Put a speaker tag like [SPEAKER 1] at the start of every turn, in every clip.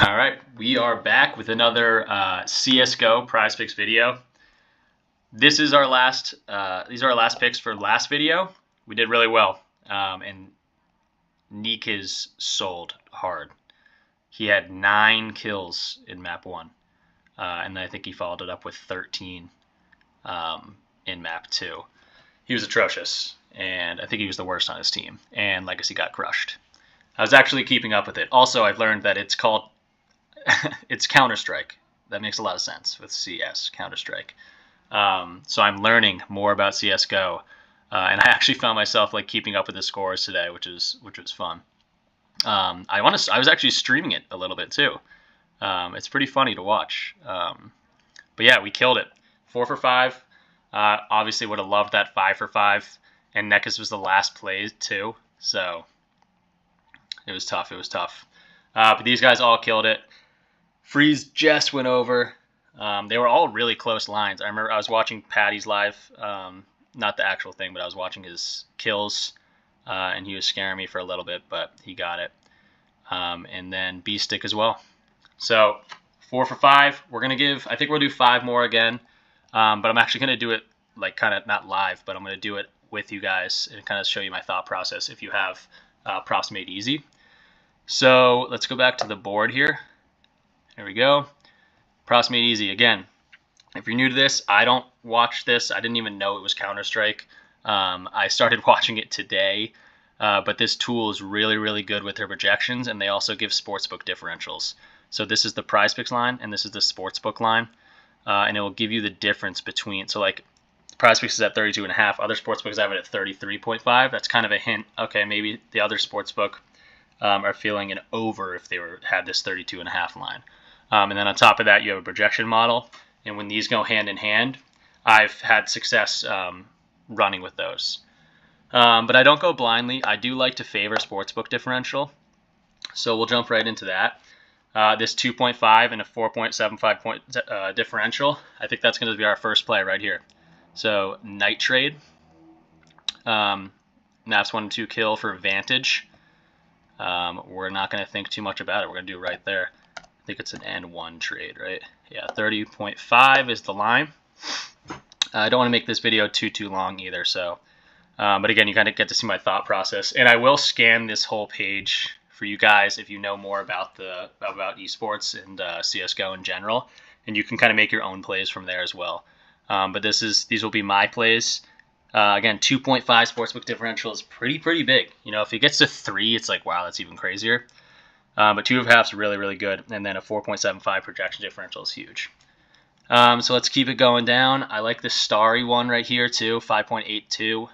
[SPEAKER 1] All right, we are back with another CSGO PrizePicks video. This is our last. These are our last picks for last video. We did really well, and Neek is sold hard. He had 9 kills in map 1, and I think he followed it up with 13 in map 2. He was atrocious, and I think he was the worst on his team. And Legacy got crushed. I was actually keeping up with it. Also, I've learned that it's called. It's Counter-Strike. That makes a lot of sense with CS, Counter-Strike. So I'm learning more about CSGO, and I actually found myself like keeping up with the scores today, which was fun. I was actually streaming it a little bit too. It's pretty funny to watch. But yeah, we killed it. 4 for 5. Obviously would have loved that 5 for 5, and Nekus was the last play too. So it was tough. But these guys all killed it. Freeze just went over. They were all really close lines. I remember I was watching Patty's live, not the actual thing, but I was watching his kills, and he was scaring me for a little bit, but he got it. And then B-Stick as well. So 4 for 5. I think we'll do 5 more again, but I'm actually going to do it like kind of not live, but I'm going to do it with you guys and kind of show you my thought process if you have props made easy. So let's go back to the board here. There we go. Props made easy. Again, if you're new to this, I don't watch this. I didn't even know it was Counter-Strike. I started watching it today, but this tool is really, really good with their projections, and they also give sportsbook differentials. So this is the PrizePicks line, and this is the sportsbook line, and it will give you the difference between. So like PrizePicks is at 32.5. Other sportsbooks have it at 33.5. That's kind of a hint. Okay, maybe the other sportsbook are feeling an over if they had this 32.5 line. And then on top of that, you have a projection model. And when these go hand in hand, I've had success running with those. But I don't go blindly. I do like to favor sportsbook differential. So we'll jump right into that. This 2.5 and a 4.75 point differential, I think that's going to be our first play right here. So Night Trade. Naps 1 and 2 kill for Vantage. We're not going to think too much about it. We're going to do right there. I think it's an N1 trade, right? Yeah, 30.5 is the line. I don't want to make this video too long either, so. But again, you kind of get to see my thought process, and I will scan this whole page for you guys if you know more about esports and CS:GO in general, and you can kind of make your own plays from there as well. But these will be my plays. Again, 2.5 sportsbook differential is pretty big. You know, if it gets to 3, it's like, wow, that's even crazier. But 2.5 is really, really good. And then a 4.75 projection differential is huge. So let's keep it going down. I like this Starry one right here too, 5.82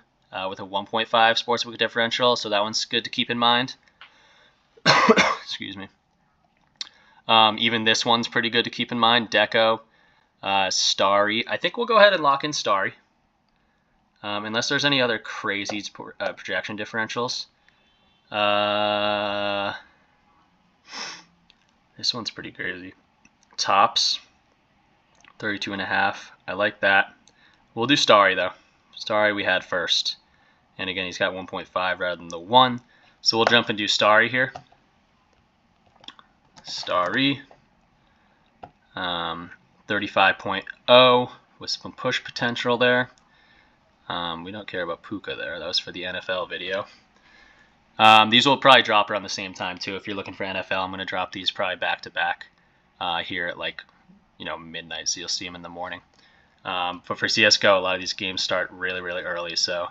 [SPEAKER 1] with a 1.5 sportsbook differential. So that one's good to keep in mind. Excuse me. Even this one's pretty good to keep in mind. Deco, Starry. I think we'll go ahead and lock in Starry. Unless there's any other crazy projection differentials. This one's pretty crazy. Tops, 32.5. I like that. We'll do Starry though. Starry we had first. And again, he's got 1.5 rather than the 1. So we'll jump and do Starry here. Starry. 35.0 with some push potential there. We don't care about Puka there. That was for the NFL video. These will probably drop around the same time too. If you're looking for NFL, I'm going to drop these probably back to back here at like, midnight. So you'll see them in the morning. But for CSGO, a lot of these games start really, really early. So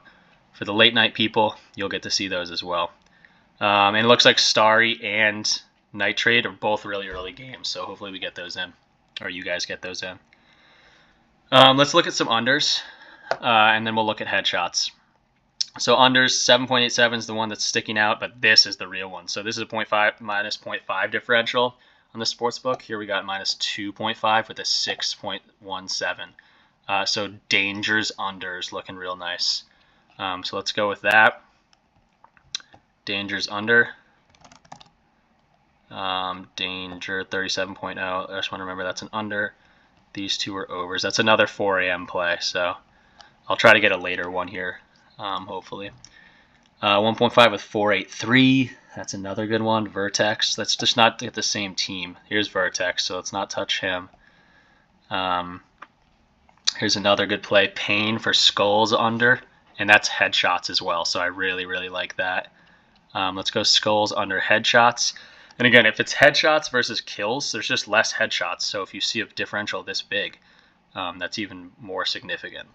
[SPEAKER 1] for the late night people, you'll get to see those as well. And it looks like Starry and Night Trade are both really early games. So hopefully we get those in, or you guys get those in. Let's look at some unders, and then we'll look at headshots. So unders, 7.87 is the one that's sticking out, but this is the real one. So this is a minus 0.5 differential on the sportsbook. Here we got minus 2.5 with a 6.17. So Dangers unders looking real nice. So let's go with that. Dangers under. Danger 37.0. I just want to remember that's an under. These two are overs. That's another 4 a.m. play. So I'll try to get a later one here. Hopefully. 1.5 with 483. That's another good one. Vertex. Let's just not get the same team. Here's Vertex, so let's not touch him. Here's another good play. Pain for Skulls under, and that's headshots as well, so I really, really like that. Let's go Skulls under headshots. And again, if it's headshots versus kills, there's just less headshots, so if you see a differential this big, that's even more significant.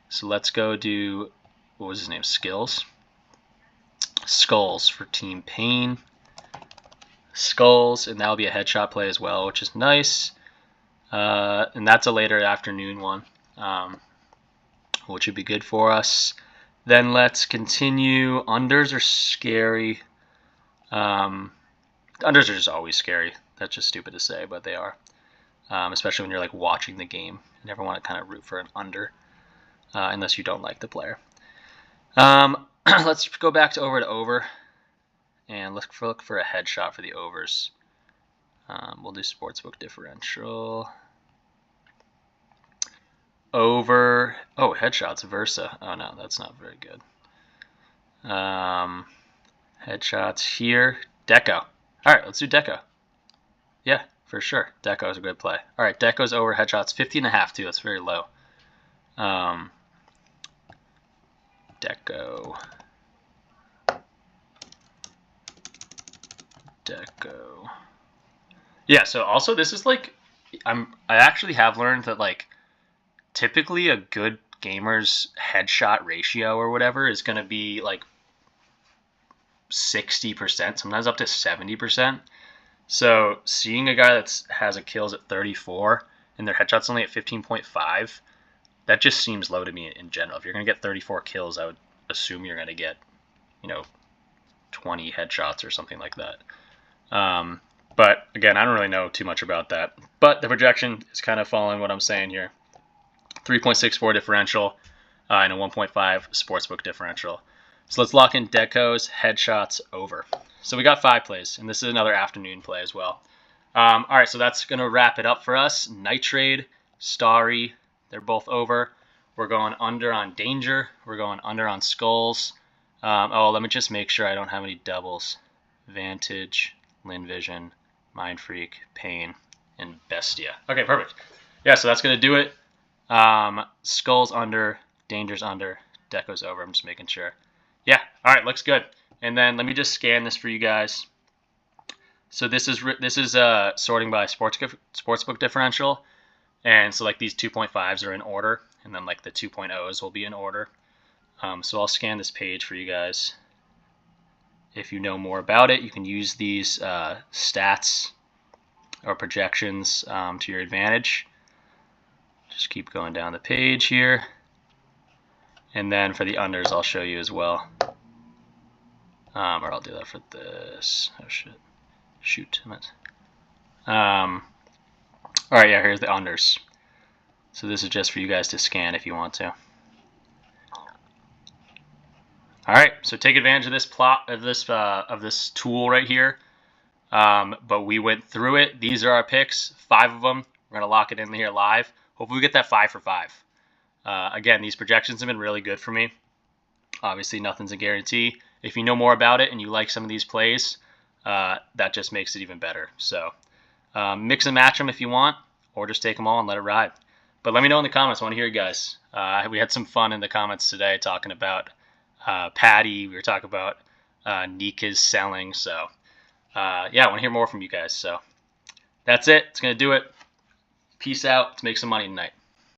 [SPEAKER 1] So let's go do, what was his name, Skills? Skulls for Team Pain. Skulls, and that'll be a headshot play as well, which is nice. And that's a later afternoon one, which would be good for us. Then let's continue. Unders are scary. Unders are just always scary. That's just stupid to say, but they are. Especially when you're like watching the game. You never want to kind of root for an under, unless you don't like the player. Let's go back to over, and let's look for a headshot for the overs. We'll do sportsbook differential. Over. Oh, headshots Versa. Oh no, that's not very good. Headshots here. Deco. All right, let's do Deco. Yeah, for sure. Deco is a good play. All right, Deco's over headshots 50.5 too. That's very low. Deco. Yeah, so also this is like, I actually have learned that like typically a good gamer's headshot ratio or whatever is going to be like 60%, sometimes up to 70%. So seeing a guy that has a kills at 34 and their headshot's only at 15.5, that just seems low to me in general. If you're going to get 34 kills, I would assume you're going to get, 20 headshots or something like that. But again, I don't really know too much about that. But the projection is kind of following what I'm saying here. 3.64 differential and a 1.5 sportsbook differential. So let's lock in Deco's headshots over. So we got 5 plays, and this is another afternoon play as well. All right, so that's going to wrap it up for us. Nitrade, Starry, they're both over. We're going under on Danger. We're going under on Skulls. Let me just make sure I don't have any doubles. Vantage, Lin Vision, Mind Freak, Pain, and Bestia. Okay, perfect. Yeah, so that's going to do it. Skulls under, Danger's under, Deco's over. I'm just making sure. Yeah, all right, looks good. And then let me just scan this for you guys. So this is sorting by sportsbook differential, and so like these 2.5s are in order, and then like the 2.0s will be in order. So I'll scan this page for you guys. If you know more about it, you can use these stats or projections to your advantage. Just keep going down the page here. And then for the unders, I'll show you as well. Or I'll do that for this. Oh, shit. Shoot, damn it. All right, yeah, here's the unders. So this is just for you guys to scan if you want to. All right, so take advantage of this of this tool right here. But we went through it. These are our picks, 5 of them. We're gonna lock it in here live. Hopefully we get that 5 for 5. Again, these projections have been really good for me. Obviously, nothing's a guarantee. If you know more about it and you like some of these plays, that just makes it even better. So mix and match them if you want, or just take them all and let it ride. But let me know in the comments. I want to hear you guys. We had some fun in the comments today talking about Patty. We were talking about Nika's selling. So yeah, I want to hear more from you guys. So that's it. It's going to do it. Peace out. Let's make some money tonight.